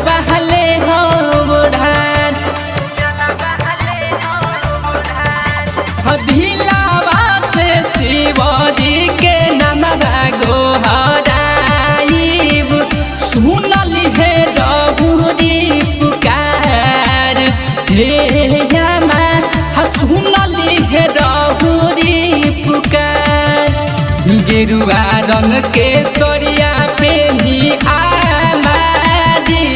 बहले हो बुढ़ान दिलावा से शिवजी के नमवा गोहराइब सुनली है रघुरी पुकार हे यामा सुनली है रघुरी पुकार गेरुआ रंग के सरिया पेनी आमाजी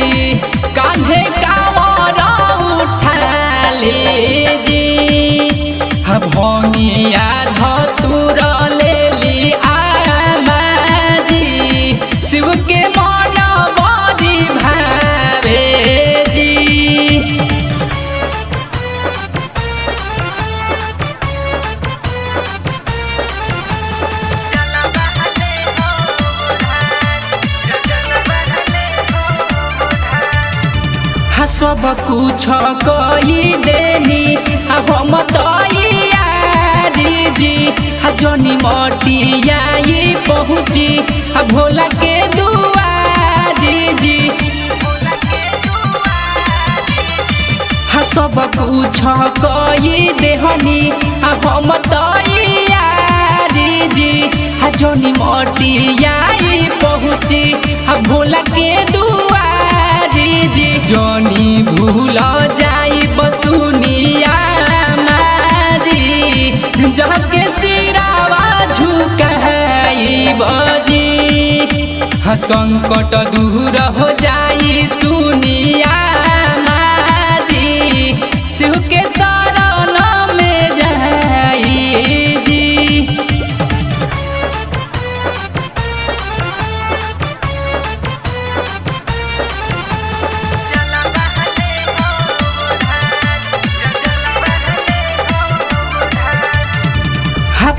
कान्हे कावर उठा लीजी भंगिया धतुर लेली आमाजी शिव के मन बड़ी भावे जी सब कुछ कई देनी हम तैयारी जी जनी मटिया पहुँची भोला के दुआरी जी सब कुछ कई देहनी हम तैयारी जी जनी मटिया पहुँची भोला के दुआरी जी जनी भूल जाई बसुनिया माजी जाके सिरावा झुकाई बजी संकट दूर हो जाई सुनिया माजी शिव के शरण में जाई जी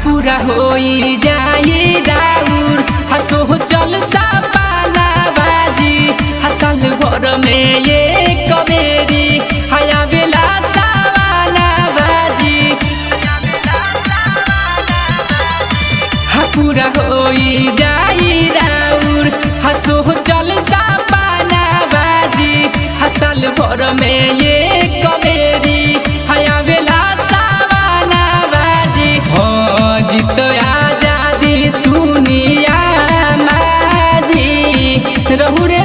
पूरा होई जाई राउर हसो चल सपना बाजी हसल भर में ये कबेरी हया बेला सवाला बाजी पूरा होई जाई राउर हसो चल सपना बाजी हसल भर में ये कबेरी हया बेला सवाला बाजी जित आजादी सुनिया माजी रहु रे